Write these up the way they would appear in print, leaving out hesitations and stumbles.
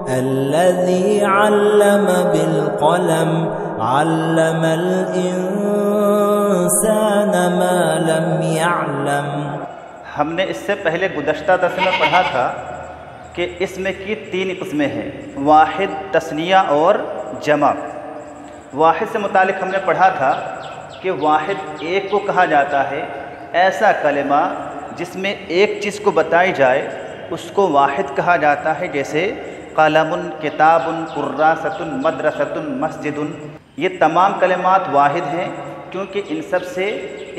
الذي علم بالقلم علم الإنسان ما لم يعلم۔ ہم نے اس سے پہلے گزشتہ درس میں پڑھا تھا کہ اسم کی 3 قسمیں ہیں، واحد، تثنیہ اور جمع۔ واحد سے متعلق ہم نے پڑھا تھا کہ واحد ایک کو کہا جاتا ہے، ایسا کلمہ جس میں ایک چیز کو بتائی جائے اس کو واحد کہا جاتا ہے، جیسے قلم، کتاب، کراست، مدرسۃ، مسجد۔ یہ تمام کلمات واحد ہیں کیونکہ ان سب سے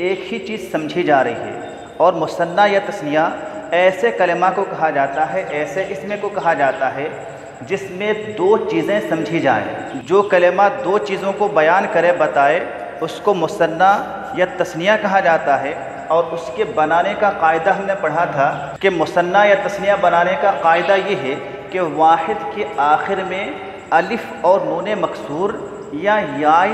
ایک ہی چیز سمجھی جا رہی ہے۔ اور مثنیٰ یا تثنیہ ایسے کلمہ کو کہا جاتا ہے، ایسے اسم کو کہا جاتا ہے جس میں 2 چیزیں سمجھی جائیں۔ جو کلمہ 2 چیزوں کو بیان کرے، بتائے، اس کو مثنیٰ یا تثنیہ کہا جاتا ہے۔ اور اس کے بنانے کا قاعدہ ہم نے پڑھا تھا کہ مثنیٰ یا تثنیہ بنانے کا قاعدہ یہ ہے کہ واحد کے آخر میں الف اور نون مکسور یا یاء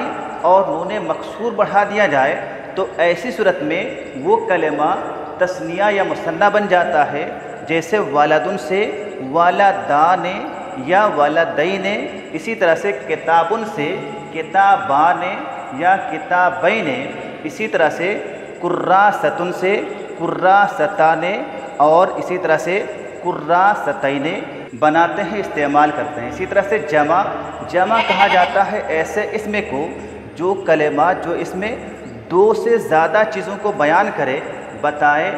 اور نون مکسور بڑھا دیا جائے تو ایسی صورت میں وہ کلمہ تثنیہ یا مثنیٰ بن جاتا ہے، جیسے ولدن سے ولدان یا ولدین، اسی طرح سے کتابن سے کتابان یا کتابین، اسی طرح سے کراستن سے کراستان اور اسی طرح سے کراستین بناتے ہیں، استعمال کرتے ہیں۔ اسی طرح سے جمع کہا جاتا ہے ایسے اسم کو جو کلمہ جو اس میں 2 سے زیادہ چیزوں کو بیان کرے، بتائے،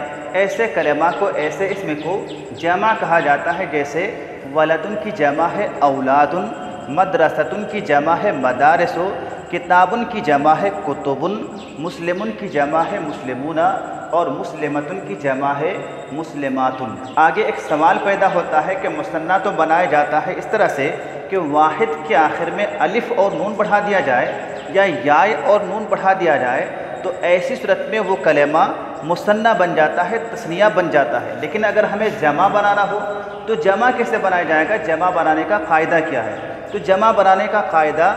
ایسے کلمہ کو، ایسے اسم کو جمع کہا جاتا ہے، جیسے ولدن کی جمع ہے اولادن، مدرستن کی جمع ہے مدارس، کتابن کی جمع ہے کتبن، مسلمن کی جمع ہے مسلمون اور مسلمتن کی جمع ہے مسلماتن۔ آگے ایک سوال پیدا ہوتا ہے کہ مثنیٰ تو بنایا جاتا ہے اس طرح سے کہ واحد کے آخر میں الف اور نون بڑھا دیا جائے یا یاء اور نون بڑھا دیا جائے تو ایسی صورت میں وہ کلمہ مثنیٰ بن جاتا ہے، تثنیہ بن جاتا ہے۔ لیکن اگر ہمیں جمع بنانا ہو تو جمع کیسے بنایا جائے گا؟ جمع بنانے کا قاعدہ کیا ہے؟ تو جمع بنانے کا قاعدہ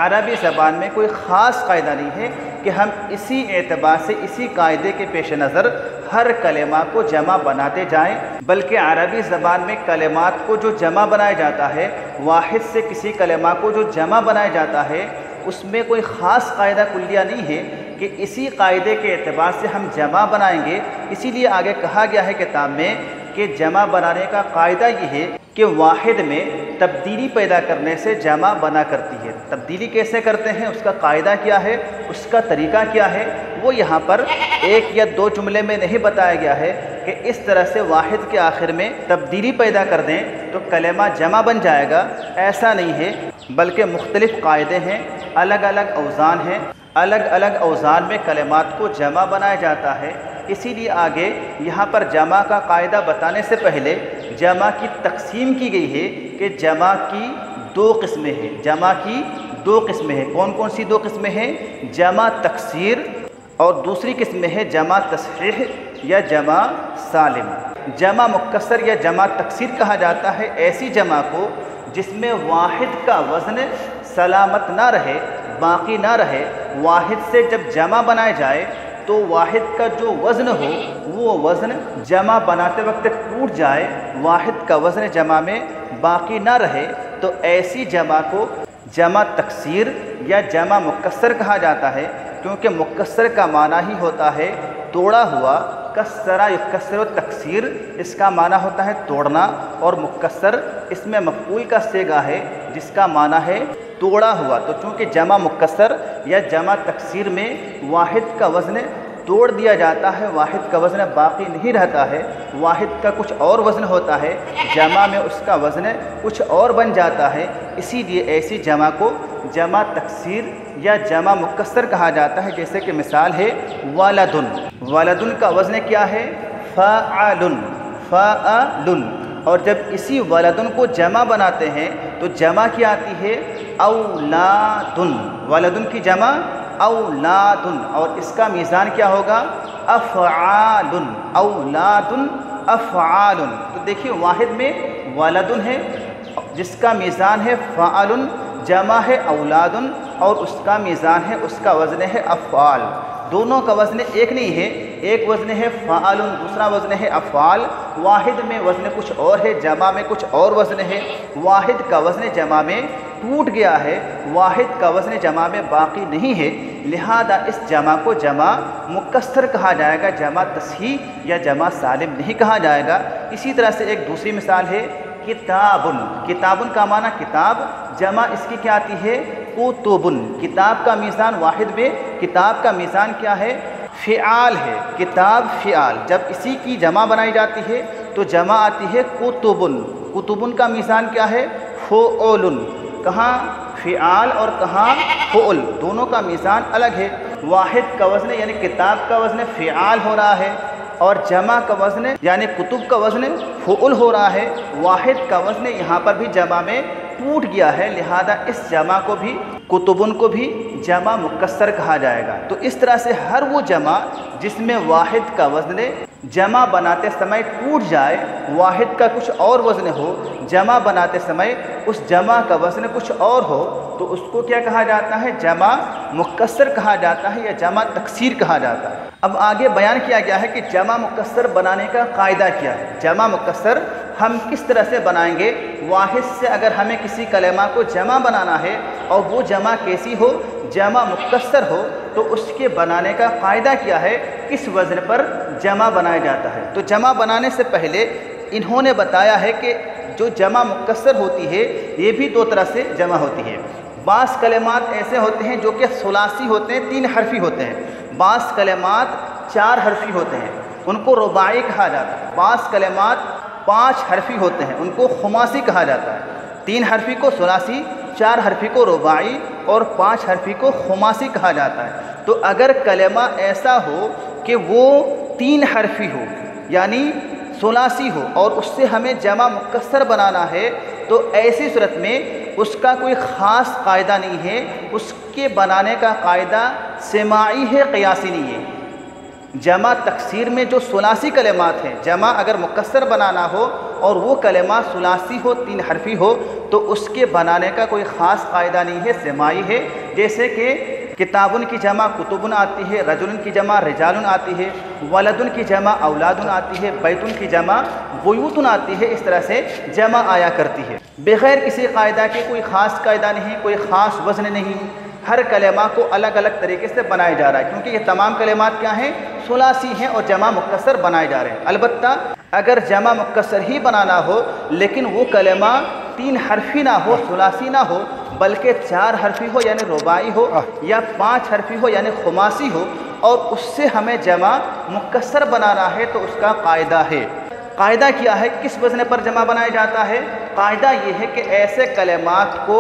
عربی زبان میں کوئی خاص قاعدہ نہیں ہے کہ ہم اسی اعتبار سے، اسی قاعدے کے پیش نظر ہر کلمہ کو جمع بناتے جائیں، بلکہ عربی زبان میں کلمات کو جو جمع بنایا جاتا ہے، واحد سے کسی کلمہ کو جو جمع بنایا جاتا ہے، اس میں کوئی خاص قاعدہ کلیہ نہیں ہے کہ اسی قاعدے کے اعتبار سے ہم جمع بنائیں گے۔ اسی لیے آگے کہا گیا ہے کتاب میں کہ جمع بنانے کا قاعدہ یہ ہے کہ واحد میں تبدیلی پیدا کرنے سے جمع بنا کرتی ہے۔ تبدیلی کیسے کرتے ہیں، اس کا قاعدہ کیا ہے، اس کا طریقہ کیا ہے، وہ یہاں پر 1 یا 2 جملے میں نہیں بتایا گیا ہے کہ اس طرح سے واحد کے آخر میں تبدیلی پیدا کر دیں تو کلمہ جمع بن جائے گا، ایسا نہیں ہے، بلکہ مختلف قاعدے ہیں، الگ الگ اوزان ہیں، الگ الگ اوزان میں کلمات کو جمع بنایا جاتا ہے۔ اسی لیے آگے یہاں پر جمع کا قاعدہ بتانے سے پہلے جمع کی تقسیم کی گئی ہے کہ جمع کی 2 قسمیں ہیں۔ جمع کی 2 قسمیں ہیں۔ کون کون سی 2 قسمیں ہیں؟ جمع تکسیر اور دوسری قسم ہے جمع تصحیح یا جمع سالم۔ جمع مکسر یا جمع تکسیر کہا جاتا ہے ایسی جمع کو جس میں واحد کا وزن سلامت نہ رہے، باقی نہ رہے۔ واحد سے جب جمع بنائے جائے تو واحد کا جو وزن ہو وہ وزن جمع بناتے وقت ٹوٹ جائے، واحد کا وزن جمع میں باقی نہ رہے، تو ایسی جمع کو جمع تکسیر یا جمع مکسر کہا جاتا ہے، کیونکہ مکسر کا معنی ہی ہوتا ہے توڑا ہوا۔ کسرہ یکسر و تکسیر اس کا معنی ہوتا ہے توڑنا، اور مکسر اس میں مفعول کا صیغہ ہے جس کا معنی ہے توڑا ہوا۔ تو چونکہ جمع مکسر یا جمع تکسیر میں واحد کا وزن توڑ دیا جاتا ہے، واحد کا وزن باقی نہیں رہتا ہے، واحد کا کچھ اور وزن ہوتا ہے، جمع میں اس کا وزن کچھ اور بن جاتا ہے، اسی لیے ایسی جمع کو جمع تکسیر یا جمع مکسر کہا جاتا ہے۔ جیسے کہ مثال ہے ولدن، ولدن کا وزن کیا ہے؟ فاعل، فاعل۔ اور جب اسی ولدن کو جمع بناتے ہیں تو جمع کیا آتی ہے؟ اولادن۔ ولدن کی جمع اولادن، اور اس کا میزان کیا ہوگا؟ افعال، اولادن افعال۔ تو دیکھیے واحد میں ولدن ہے جس کا میزان ہے فعل، جمع ہے اولادن اور اس کا میزان ہے، اس کا وزن ہے افعال۔ دونوں کا وزن ایک نہیں ہے، ایک وزن ہے فعال، دوسرا وزن ہے افعال، واحد میں وزن کچھ اور ہے، جمع میں کچھ اور وزن ہے، واحد کا وزن جمع میں ٹوٹ گیا ہے، واحد کا وزن جمع میں باقی نہیں ہے، لہذا اس جمع کو جمع مکسر کہا جائے گا، جمع تصحیح یا جمع سالم نہیں کہا جائے گا۔ اسی طرح سے ایک دوسری مثال ہے کتابن، کتابن کا معنی کتاب، جمع اس کی کیا آتی ہے کتبن، کتاب کا میزان واحد میں کتاب کا میزان کیا ہے فعال ہے، کتاب فعال، جب اسی کی جمع بنائی جاتی ہے تو جمع آتی ہے کتبن، کتبن کا میزان کیا ہے فعول، کہاں فعال اور کہاں فعل، دونوں کا میزان الگ ہے، واحد کا وزن یعنی کتاب کا وزن فعال ہو رہا ہے اور جمع کا وزن یعنی کتب کا وزن فعل ہو رہا ہے، واحد کا وزن یہاں پر بھی جمع میں ٹوٹ گیا ہے، لہذا اس جمع کو بھی کتبن کو بھی جمع مکسر کہا جائے گا۔ تو اس طرح سے ہر وہ جمع جس میں واحد کا وزن جمع بناتے سمے ٹوٹ جائے، واحد کا کچھ اور وزن ہو، جمع بناتے سمے اس جمع کا وزن کچھ اور ہو، تو اس کو کیا کہا جاتا ہے جمع مکسر کہا جاتا ہے یا جمع تکسیر کہا جاتا ہے۔ اب آگے بیان کیا گیا ہے کہ جمع مکسر بنانے کا قاعدہ کیا ہے، جمع مکسر ہم کس طرح سے بنائیں گے، واحد سے اگر ہمیں کسی کلمہ کو جمع بنانا ہے اور وہ جمع کیسی ہو جمع مکسر ہو تو اس کے بنانے کا قاعدہ کیا ہے، کس وزن پر جمع بنایا جاتا ہے۔ تو جمع بنانے سے پہلے انہوں نے بتایا ہے کہ جو جمع مکسر ہوتی ہے یہ بھی دو طرح سے جمع ہوتی ہے، بعض کلمات ایسے ہوتے ہیں جو کہ ثلاثی ہوتے ہیں، 3 حرفی ہوتے ہیں، بعض کلمات 4 حرفی ہوتے ہیں ان کو رباعی کہا جاتا ہے، بعض کلمات 5 حرفی ہوتے ہیں ان کو خماسی کہا جاتا ہے، 3 حرفی کو ثلاثی، 4 حرفی کو رباعی اور 5 حرفی کو خماسی کہا جاتا ہے۔ تو اگر کلمہ ایسا ہو کہ وہ 3 حرفی ہو یعنی ثلاثی ہو اور اس سے ہمیں جمع مکسر بنانا ہے تو ایسی صورت میں اس کا کوئی خاص قاعدہ نہیں ہے، اس کے بنانے کا قاعدہ سماعی ہے، قیاسی نہیں ہے۔ جمع تکسیر میں جو ثلاثی کلمات ہیں، جمع اگر مکسر بنانا ہو اور وہ کلمہ ثلاثی ہو 3 حرفی ہو تو اس کے بنانے کا کوئی خاص قاعدہ نہیں ہے، سماعی ہے۔ جیسے کہ کتابن کی جمع کتبن آتی ہے، رجلن کی جمع رجالن آتی ہے، ولدن کی جمع اولادن آتی ہے، بیتن کی جمع بیوتن آتی ہے، اس طرح سے جمع آیا کرتی ہے، بغیر کسی قاعدہ کے، کوئی خاص قاعدہ نہیں، کوئی خاص وزن نہیں، ہر کلمہ کو الگ الگ طریقے سے بنایا جا رہا ہے، کیونکہ یہ تمام کلمات کیا ہیں ثلاثی ہیں اور جمع مکسر بنائے جا رہے ہیں۔ البتہ اگر جمع مکسر ہی بنانا ہو لیکن وہ کلمہ 3 حرفی نہ ہو، ثلاثی نہ ہو، بلکہ 4 حرفی ہو یعنی رباعی ہو یا 5 حرفی ہو یعنی خماسی ہو اور اس سے ہمیں جمع مکسر بنانا ہے تو اس کا قاعدہ ہے۔ قاعدہ کیا ہے، کس وزن پر جمع بنایا جاتا ہے؟ قاعدہ یہ ہے کہ ایسے کلمات کو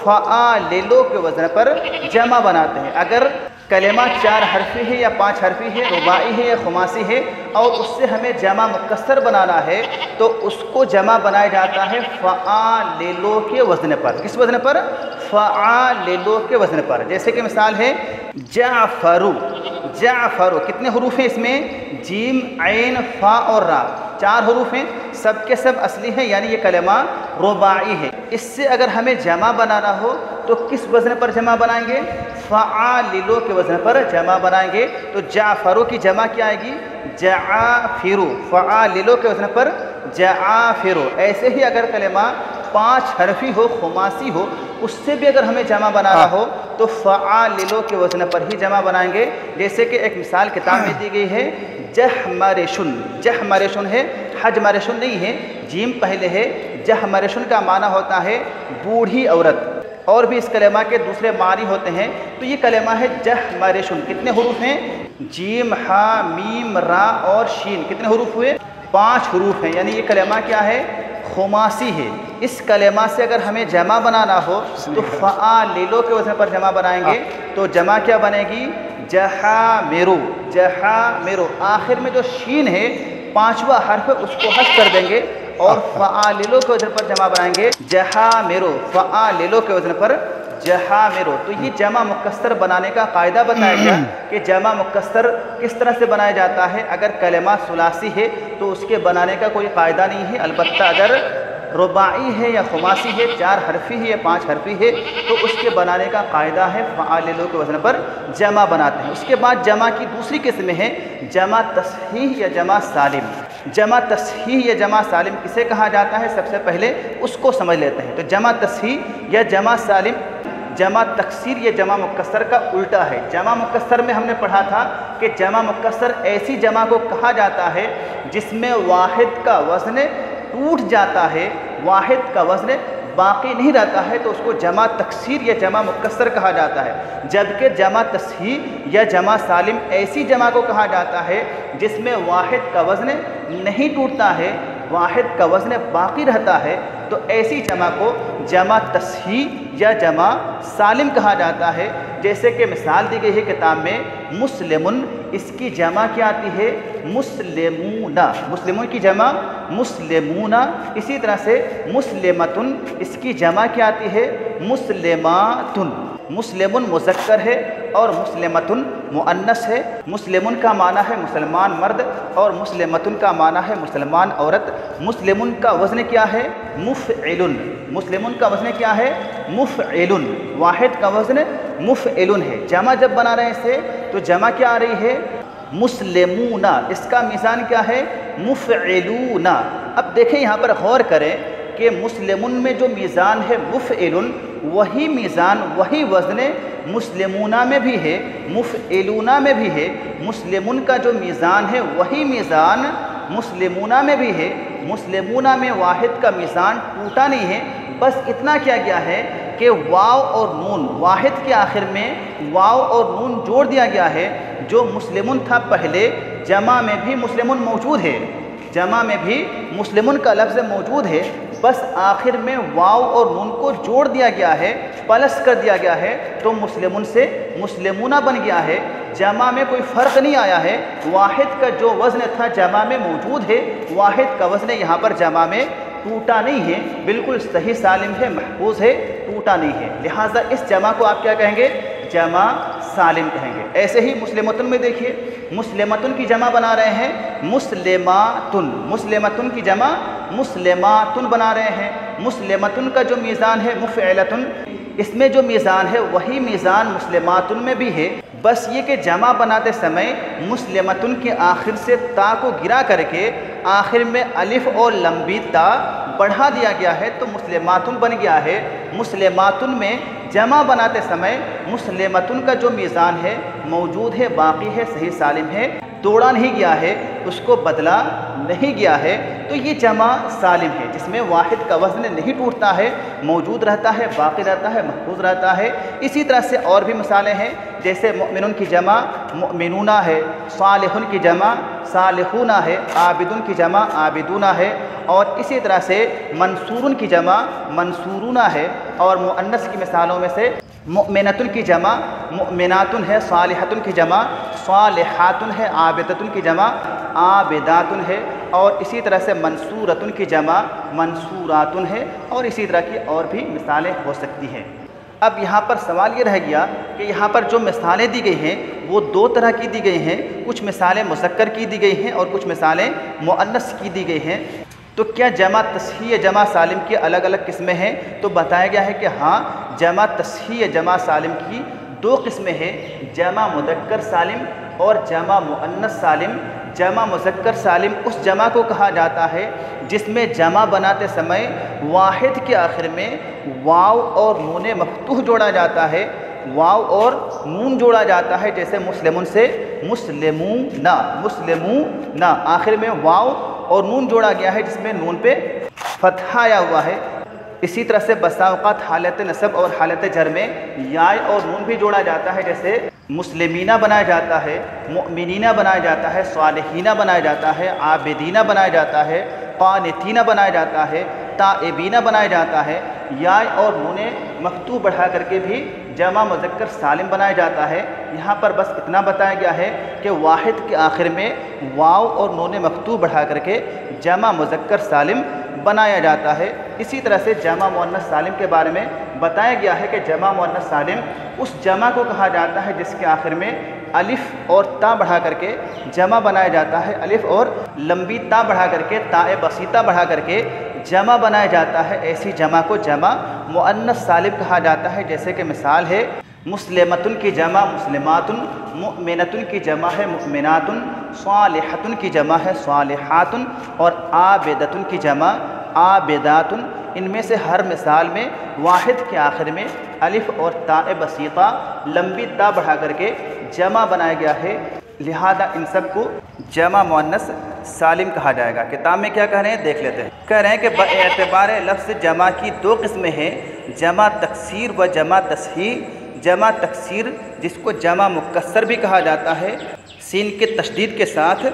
فعالو کے وزن پر جمع بناتے ہیں۔ اگر کلمہ 4 حرفی ہے یا 5 حرفی ہے، رباعی ہے یا خماسی ہے اور اس سے ہمیں جمع مکسر بنانا ہے تو اس کو جمع بنایا جاتا ہے فعالو کے وزن پر۔ کس وزن پر؟ فعالو کے وزن پر۔ جیسے کہ مثال ہے جعفرو، جعفرو کتنے حروف ہیں اس میں؟ جیم، عین، فا اور را، 4 حروف ہیں، سب کے سب اصلی ہیں یعنی یہ کلمہ رباعی ہے۔ اس سے اگر ہمیں جمع بنانا ہو تو کس وزن پر جمع بنائیں گے؟ فعالو کے وزن پر جمع بنائیں گے۔ تو جعفرو کی جمع کیا آئے گی؟ جعافرو، فعالو کے وزن پر جعافرو۔ ایسے ہی اگر کلمہ 5 حرفی ہو، خماسی ہو، اس سے بھی اگر ہمیں جمع بنانا ہو تو فعالو کے وزن پر ہی جمع بنائیں گے۔ جیسے کہ ایک مثال کتاب میں دی گئی ہے جحمرشن، جحمرشن ہے، حجمرشن نہیں ہے، جیم پہلے ہے۔ جحمرشن کا معنی ہوتا ہے بوڑھی عورت، اور بھی اس کلمہ کے دوسرے معنی ہوتے ہیں۔ تو یہ کلمہ ہے جحمرشن، کتنے حروف ہیں؟ جیم، ہا، میم، را اور شین، کتنے حروف ہوئے؟ 5 حروف ہیں، یعنی یہ کلمہ کیا ہے؟ خماسی ہے۔ اس کلمہ سے اگر ہمیں جمع بنانا ہو تو فعالو کے وزن پر جمع بنائیں گے تو جمع کیا بنے گی؟ جحامرو، جحامرو۔ آخر میں جو شین ہے 5واں حرف اس کو حذف کر دیں گے اور فعالو کے وزن پر جمع بنائیں گے جحامرو، فعالو کے وزن پر جحامرو۔ تو یہ جمع مکسر بنانے کا قاعدہ بتایا گیا کہ جمع مکسر کس طرح سے بنایا جاتا ہے۔ اگر کلمہ ثلاثی ہے تو اس کے بنانے کا کوئی قاعدہ نہیں ہے، البتہ اگر رباعی ہے یا خماسی ہے، 4 حرفی ہے یا 5 حرفی ہے، تو اس کے بنانے کا قاعدہ ہے فعاللو کے وزن پر جمع بناتے ہیں۔ اس کے بعد جمع کی دوسری قسم ہے جمع تصحیح یا جمع سالم۔ جمع تصحیح یا جمع سالم کسے کہا جاتا ہے، سب سے پہلے اس کو سمجھ لیتے ہیں۔ تو جمع تصحیح یا جمع سالم جمع تکسیر یا جمع مکسر کا الٹا ہے۔ جمع مکسر میں ہم نے پڑھا تھا کہ جمع مکسر ایسی جمع کو کہا جاتا ہے جس میں واحد کا وزن ٹوٹ جاتا ہے، واحد کا وزن باقی نہیں رہتا ہے، تو اس کو جمع تکسیر یا جمع مکسر کہا جاتا ہے۔ جبکہ جمع تصحیح یا جمع سالم ایسی جمع کو کہا جاتا ہے جس میں واحد کا وزن نہیں ٹوٹتا ہے، واحد کا وزن باقی رہتا ہے، تو ایسی جمع کو جمع تصحیح یا جمع سالم کہا جاتا ہے۔ جیسے کہ مثال دی گئی ہے کتاب میں مسلمن، اس کی جمع کیا آتی ہے مسلمون، مسلمون کی جمع مسلمون۔ اسی طرح سے مسلمتن، اس کی جمع کیا آتی ہے مسلماتن۔ مسلمن مذکر ہے اور مسلمتن مؤنث ہے۔ مسلمن کا معنی ہے مسلمان مرد اور مسلمتن کا معنی ہے مسلمان عورت۔ مسلمن کا وزن کیا ہے مفعلن، مسلمن کا وزن کیا ہے مفعلن، واحد کا وزن مفعلن ہے۔ جمع جب بنا رہے ہیں اسے تو جمع کیا آ رہی ہے مسلمون، اس کا میزان کیا ہے مفعلون۔ اب دیکھیں یہاں پر غور کریں کہ مسلمون میں جو میزان ہے مفعلن، وہی میزان وہی وزن مسلمونہ میں بھی ہے، مفعلونہ میں بھی ہے۔ مسلمون کا جو میزان ہے وہی میزان مسلمونہ میں بھی ہے۔ مسلمونہ میں واحد کا میزان ٹوٹا نہیں ہے، بس اتنا کیا گیا ہے کہ واو اور نون، واحد کے آخر میں واو اور نون جوڑ دیا گیا ہے۔ جو مسلمون تھا پہلے، جمع میں بھی مسلمون موجود ہے، جمع میں بھی مسلمون کا لفظ موجود ہے، بس آخر میں واو اور نون کو جوڑ دیا گیا ہے، پلس کر دیا گیا ہے، تو مسلمون سے مسلمونہ بن گیا ہے۔ جمع میں کوئی فرق نہیں آیا ہے، واحد کا جو وزن تھا جمع میں موجود ہے، واحد کا وزن یہاں پر جمع میں ٹوٹا نہیں ہے، بالکل صحیح سالم ہے، محفوظ ہے، ٹوٹا نہیں ہے۔ لہٰذا اس جمع کو آپ کیا کہیں گے جمع سالم کہیں گے۔ ایسے ہی مسلمتن میں دیکھیے، مسلمتن کی جمع بنا رہے ہیں مسلماتن، مسلمتن کی جمع مسلماتن بنا رہے ہیں۔ مسلمتن کا جو میزان ہے مفعلتن، اس میں جو میزان ہے وہی میزان مسلماتن میں بھی ہے، بس یہ کہ جمع بناتے سمے مسلمتن کے آخر سے تا کو گرا کر کے آخر میں الف اور لمبی تا بڑھا دیا گیا ہے، تو مسلماتن بن گیا ہے۔ مسلماتن میں جمع بناتے سمے مسلمتن کا جو میزان ہے موجود ہے، باقی ہے، صحیح سالم ہے، توڑا نہیں گیا ہے، اس کو بدلا نہیں گیا ہے، تو یہ جمع سالم ہے جس میں واحد کا وزن نہیں ٹوٹتا ہے، موجود رہتا ہے، باقی رہتا ہے، محفوظ رہتا ہے۔ اسی طرح سے اور بھی مثالیں ہیں، جیسے مؤمنون کی جمع مؤمنونہ ہے، صالحون کی جمع صالحونہ ہے، عابدون کی جمع عابدونہ ہے، اور اسی طرح سے منصورون کی جمع منصورونہ ہے۔ اور مؤنث کی مثالوں میں سے مؤمنتن کی جمع مؤمناتن ہے، صالحتن کی جمع صالحاتن ہے، عابدتن کی جمع عابداتن ہے، اور اسی طرح سے منصورتن کی جمع منصوراتن ہے، اور اسی طرح کی اور بھی مثالیں ہو سکتی ہیں۔ اب یہاں پر سوال یہ رہ گیا کہ یہاں پر جو مثالیں دی گئی ہیں وہ 2 طرح کی دی گئی ہیں، کچھ مثالیں مذکر کی دی گئی ہیں اور کچھ مثالیں مؤنث کی دی گئی ہیں، تو کیا جمع تصحیح یا جمع سالم کی الگ الگ قسمیں ہیں؟ تو بتایا گیا ہے کہ ہاں، جمع تصحیح یا جمع سالم کی 2 قسمیں ہیں، جمع مذکر سالم اور جمع مؤنث سالم۔ جمع مذکر سالم اس جمع کو کہا جاتا ہے جس میں جمع بناتے سمے واحد کے آخر میں واو اور نون مفتوح جوڑا جاتا ہے، واو اور نون جوڑا جاتا ہے، جیسے مسلمون سے مسلمون، مسلمون، آخر میں واو اور نون جوڑا گیا ہے جس میں نون پہ فتحہ آیا ہوا ہے۔ اسی طرح سے بسا اوقات حالت نصب اور حالت جر میں یا اور نون بھی جوڑا جاتا ہے، جیسے مسلمینہ بنایا جاتا ہے، مؤمنینہ بنایا جاتا ہے، صالحینہ بنایا جاتا ہے، عابدینہ بنایا جاتا ہے، قانتینہ بنایا جاتا ہے، تائبینہ بنایا جاتا ہے۔ یا اور نون مفتوح بڑھا کر کے بھی جمع مذکر سالم بنایا جاتا ہے۔ یہاں پر بس اتنا بتایا گیا ہے کہ واحد کے آخر میں واو اور نون مفتوح بڑھا کر کے جمع مذکر سالم بنایا جاتا ہے۔ اسی طرح سے جمع مؤنث سالم کے بارے میں بتایا گیا ہے کہ جمع مؤنث سالم اس جمع کو کہا جاتا ہے جس کے آخر میں الف اور تا بڑھا کر کے جمع بنایا جاتا ہے، الف اور لمبی تا بڑھا کر کے، تا بسیطہ بڑھا کر کے جمع بنایا جاتا ہے ایسی جمع کو جمع مؤنث سالم کہا جاتا ہے، جیسے کہ مثال ہے مسلمتن کی جمع مسلماتن، مؤمنتن کی جمع ہے مؤمناتن، صالحتن کی جمع ہے صالحاتن، اور عابدتن کی جمع عابداتن۔ ان میں سے ہر مثال میں واحد کے آخر میں الف اور تاء بسیطہ لمبی تا بڑھا کر کے جمع بنایا گیا ہے، لہذا ان سب کو جمع مؤنث سالم کہا جائے گا۔ کتاب میں کیا کہہ رہے ہیں دیکھ لیتے ہیں۔ کہہ رہے ہیں کہ باعتبار لفظ جمع کی دو قسمیں ہیں، جمع تکسیر و جمع تصحیح۔ جمع تکسیر جس کو جمع مکسر بھی کہا جاتا ہے، سین کے تشدید کے ساتھ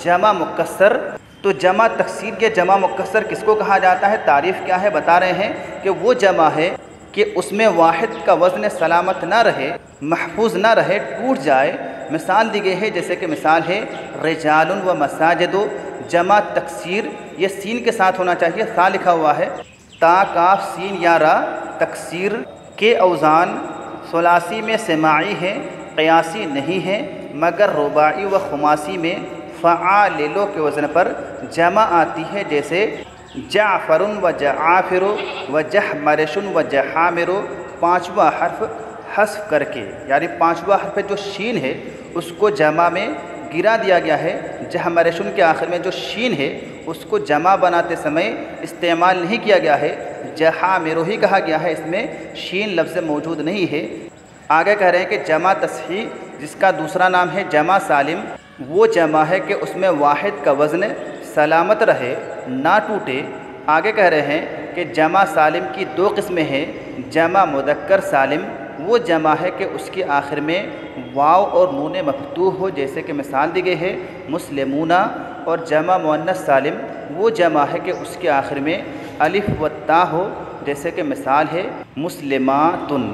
جمع مکسر۔ تو جمع تکسیر کے جمع مکسر کس کو کہا جاتا ہے؟ تعریف کیا ہے بتا رہے ہیں کہ وہ جمع ہے کہ اس میں واحد کا وزن سلامت نہ رہے، محفوظ نہ رہے، ٹوٹ جائے۔ مثال دی گئی ہے، جیسے کہ مثال ہے رجال و مساجد۔ جمع تکسیر یہ سین کے ساتھ ہونا چاہیے، سا لکھا ہوا ہے، تا کاف سین یا را۔ تکسیر کے اوزان ثلاثی میں سماعی ہیں، قیاسی نہیں ہیں، مگر رباعی و خماسی میں فعاللو کے وزن پر جمع آتی ہے، جیسے جعفر و جعافر و جحمرش و جحامر۔ پانچواں حرف حذف کر کے، یعنی پانچواں حرف جو شین ہے اس کو جمع میں گرا دیا گیا ہے۔ جحمرشن کے آخر میں جو شین ہے اس کو جمع بناتے سمے استعمال نہیں کیا گیا ہے، جحامر ہی کہا گیا ہے، اس میں شین لفظ موجود نہیں ہے۔ آگے کہہ رہے ہیں کہ جمع تصحیح جس کا دوسرا نام ہے جمع سالم، وہ جمع ہے کہ اس میں واحد کا وزن سلامت رہے، نہ ٹوٹے۔ آگے کہہ رہے ہیں کہ جمع سالم کی دو قسمیں ہیں، جمع مذکر سالم وہ جمع ہے کہ اس کے آخر میں واو اور نون مفتوح ہو، جیسے کہ مثال دی گئی ہے مسلمون۔ اور جمع مؤنث سالم وہ جمع ہے کہ اس کے آخر میں الف و تا ہو، جیسے کہ مثال ہے مسلماتن۔